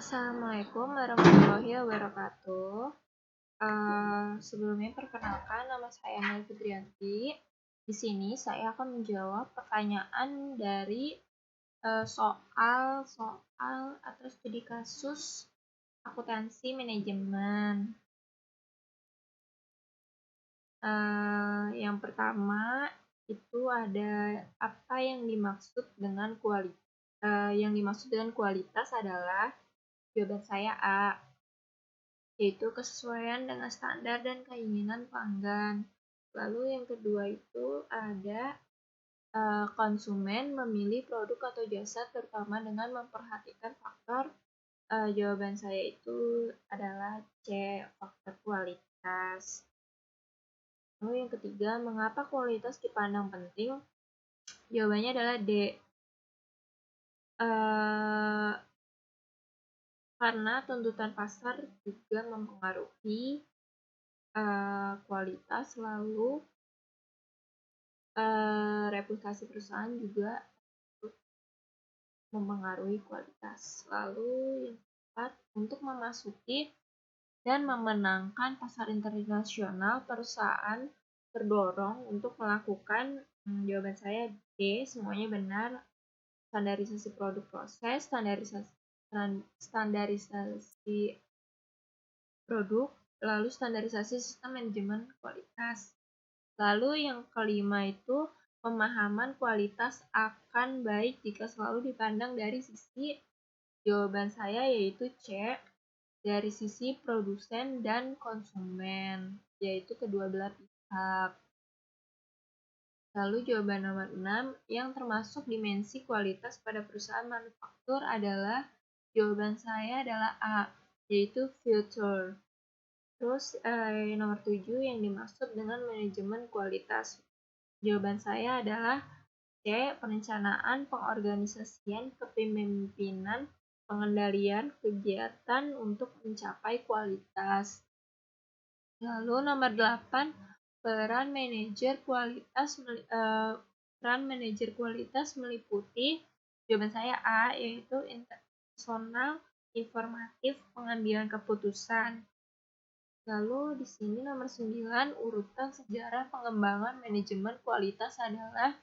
Assalamualaikum warahmatullahi wabarakatuh. Sebelumnya perkenalkan, nama saya Mel Fitrianti. Di sini saya akan menjawab pertanyaan dari soal atau studi kasus akuntansi manajemen. Yang pertama itu ada apa yang dimaksud dengan kualitas. Yang dimaksud dengan kualitas adalah jawaban saya A, yaitu kesesuaian dengan standar dan keinginan pelanggan. Lalu yang kedua itu ada konsumen memilih produk atau jasa terutama dengan memperhatikan faktor, jawaban saya itu adalah C, faktor kualitas. Lalu yang ketiga, mengapa kualitas dipandang penting? Jawabannya adalah D. Karena tuntutan pasar juga mempengaruhi kualitas, lalu reputasi perusahaan juga mempengaruhi kualitas. Lalu yang keempat, untuk memasuki dan memenangkan pasar internasional, perusahaan terdorong untuk melakukan, jawaban saya D, semuanya benar, standarisasi produk proses, standarisasi produk, lalu standarisasi sistem manajemen kualitas. Lalu yang kelima itu pemahaman kualitas akan baik jika selalu dipandang dari sisi, jawaban saya yaitu C, dari sisi produsen dan konsumen, yaitu kedua belah pihak. Lalu jawaban nomor 6 yang termasuk dimensi kualitas pada perusahaan manufaktur adalah, jawaban saya adalah A, yaitu future. Terus nomor 7 yang dimaksud dengan manajemen kualitas. Jawaban saya adalah C, perencanaan, pengorganisasian, kepemimpinan, pengendalian kegiatan untuk mencapai kualitas. Lalu nomor 8, peran manajer kualitas meliputi, jawaban saya A, yaitu personal, informatif, pengambilan keputusan. Lalu di sini nomor 9, urutan sejarah pengembangan manajemen kualitas adalah,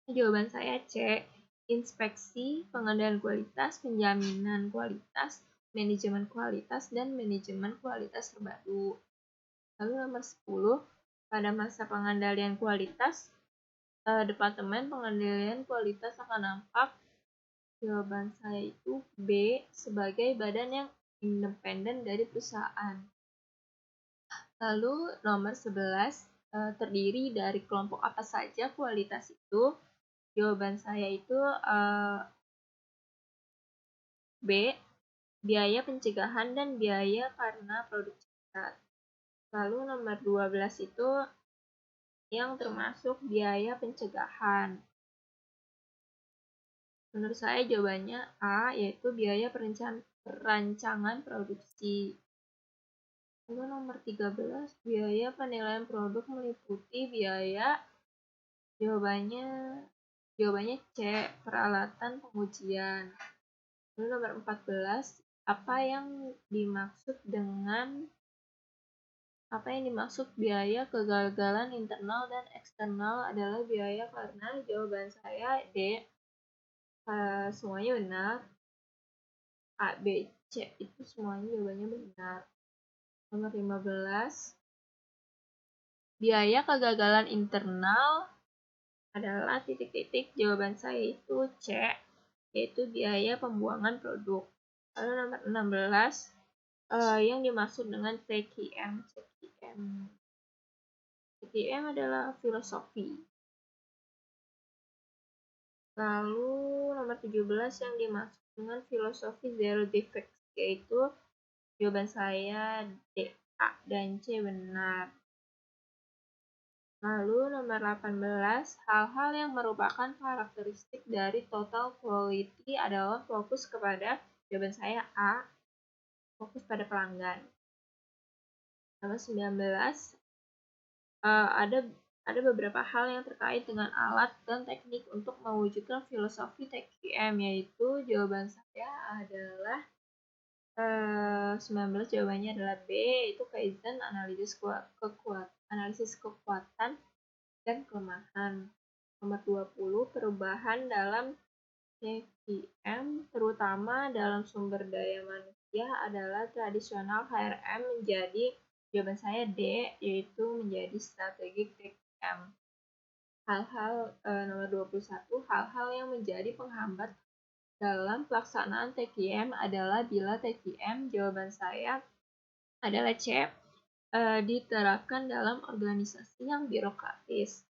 jawaban saya C, inspeksi, pengendalian kualitas, penjaminan kualitas, manajemen kualitas, dan manajemen kualitas terbaru. Lalu nomor 10, pada masa pengendalian kualitas, Departemen Pengendalian Kualitas akan nampak, jawaban saya itu B, sebagai badan yang independen dari perusahaan. Lalu nomor 11, terdiri dari kelompok apa saja kualitas itu? Jawaban saya itu B, biaya pencegahan dan biaya karena produk cacat. Lalu nomor 12 itu yang termasuk biaya pencegahan. Menurut saya jawabannya A, yaitu biaya perancangan produksi. Lalu nomor 13, biaya penilaian produk meliputi biaya, jawabannya C, peralatan pengujian. Lalu nomor 14, apa yang dimaksud biaya kegagalan internal dan eksternal adalah biaya karena, jawaban saya D, semuanya benar. A, B, C itu semuanya jawabannya benar. Nomor 15, biaya kegagalan internal adalah titik-titik, jawaban saya itu C, yaitu biaya pembuangan produk. Lalu nomor 16, yang dimaksud dengan TQM. TQM adalah filosofi. Lalu nomor 17 yang dimaksud dengan filosofi zero defect, yaitu jawaban saya D, A, dan C benar. Lalu nomor 18, hal-hal yang merupakan karakteristik dari total quality adalah fokus kepada, jawaban saya A, fokus pada pelanggan. Nomor 19, ada beberapa hal yang terkait dengan alat dan teknik untuk mewujudkan filosofi TQM, yaitu jawaban saya adalah 19 jawabannya adalah B, yaitu Kaizen analisis kekuatan dan kelemahan. Nomor 20 perubahan dalam TQM terutama dalam sumber daya manusia adalah tradisional HRM menjadi, jawaban saya D, yaitu menjadi strategik TQM. Nomor 21, hal-hal yang menjadi penghambat dalam pelaksanaan TQM adalah bila TQM, jawaban saya adalah C, diterapkan dalam organisasi yang birokratis.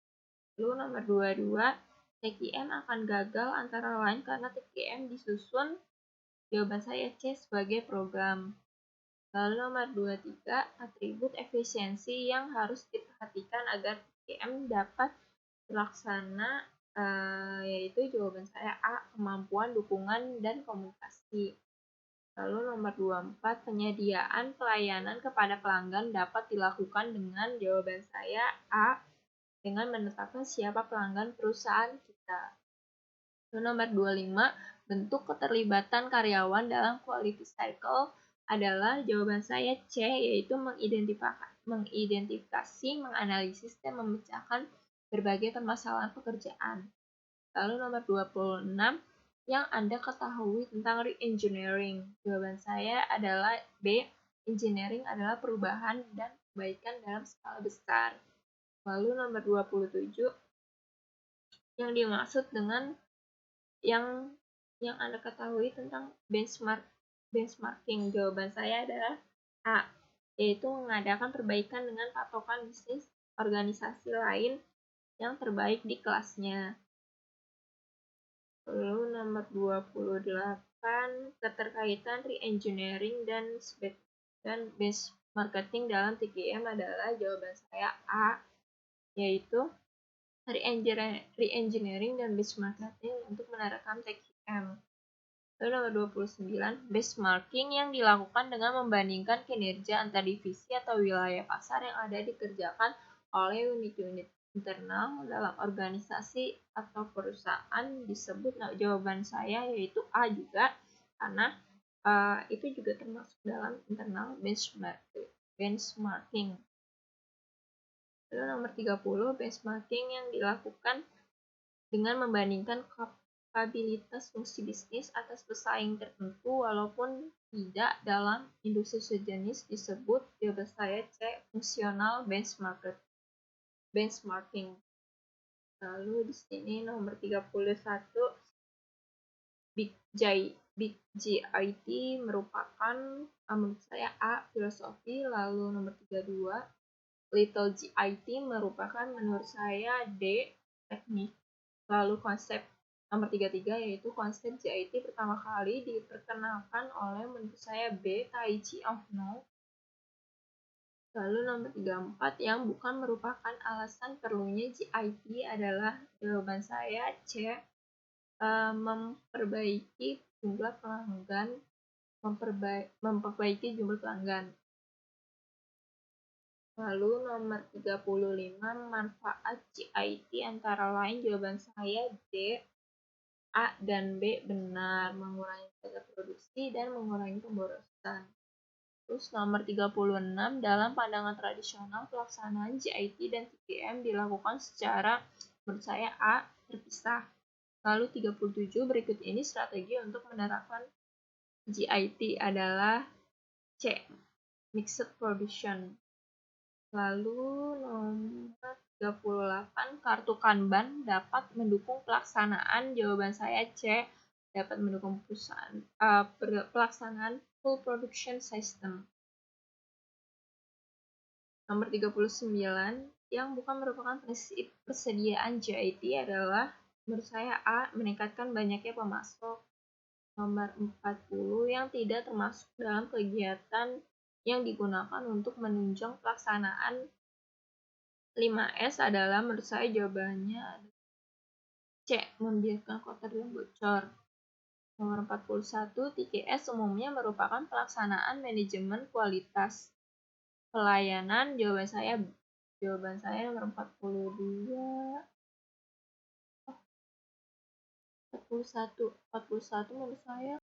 Lalu nomor 22, TQM akan gagal antara lain karena TQM disusun, jawaban saya C, sebagai program. Lalu nomor 23, atribut efisiensi yang harus diperhatikan agar TQM dapat terlaksana, yaitu jawaban saya A, kemampuan, dukungan, dan komunikasi. Lalu nomor 24, penyediaan pelayanan kepada pelanggan dapat dilakukan dengan, jawaban saya A, dengan menetapkan siapa pelanggan perusahaan kita. Lalu nomor 25, bentuk keterlibatan karyawan dalam quality cycle adalah, jawaban saya C, yaitu mengidentifikasi, menganalisis, dan memecahkan berbagai permasalahan pekerjaan. Lalu nomor 26, yang Anda ketahui tentang re-engineering. Jawaban saya adalah B, engineering adalah perubahan dan perbaikan dalam skala besar. Lalu nomor 27, yang dimaksud dengan yang Anda ketahui tentang benchmarking. Jawaban saya adalah A, yaitu mengadakan perbaikan dengan patokan bisnis organisasi lain yang terbaik di kelasnya. Lalu nomor 28, keterkaitan re-engineering dan benchmarking dalam TQM adalah, jawaban saya A, yaitu re-engineering dan benchmarking untuk menerapkan TQM. Lalu nomor 29, benchmarking yang dilakukan dengan membandingkan kinerja antar divisi atau wilayah pasar yang ada dikerjakan oleh unit-unit internal dalam organisasi atau perusahaan disebut, jawaban saya yaitu A juga, karena itu juga termasuk dalam internal benchmarking. Lalu nomor 30, benchmarking yang dilakukan dengan membandingkan kapabilitas fungsi bisnis atas pesaing tertentu walaupun tidak dalam industri sejenis disebut, jawaban saya C, fungsional benchmarking. Lalu di sini nomor 31, Big GIT merupakan, menurut saya A, filosofi. Lalu nomor 32, Little GIT merupakan menurut saya D, teknik. Lalu konsep nomor 33 yaitu konsep GIT pertama kali diperkenalkan oleh, menurut saya B, Tai Chi of No. Lalu nomor 34, yang bukan merupakan alasan perlunya GIT adalah, jawaban saya C, memperbaiki jumlah pelanggan. Lalu nomor 35, manfaat GIT antara lain, jawaban saya D, A dan B benar, mengurangi biaya produksi dan mengurangi pemborosan. Terus nomor 36, dalam pandangan tradisional pelaksanaan GIT dan TQM dilakukan secara, menurut saya A, terpisah. Lalu 37, berikut ini strategi untuk menerapkan GIT adalah C, mixed production. Lalu nomor 38, kartu Kanban dapat mendukung pelaksanaan, jawaban saya C, dapat mendukung pelaksanaan full production system. Nomor 39, yang bukan merupakan prinsip persediaan GIT adalah, menurut saya A, meningkatkan banyaknya pemasok. Nomor 40, yang tidak termasuk dalam kegiatan yang digunakan untuk menunjang pelaksanaan 5S adalah, menurut saya jawabannya C, membiarkan kotor dan bocor. Nomor 41, TQS umumnya merupakan pelaksanaan manajemen kualitas pelayanan, jawaban saya nomor 42. 41 menurut saya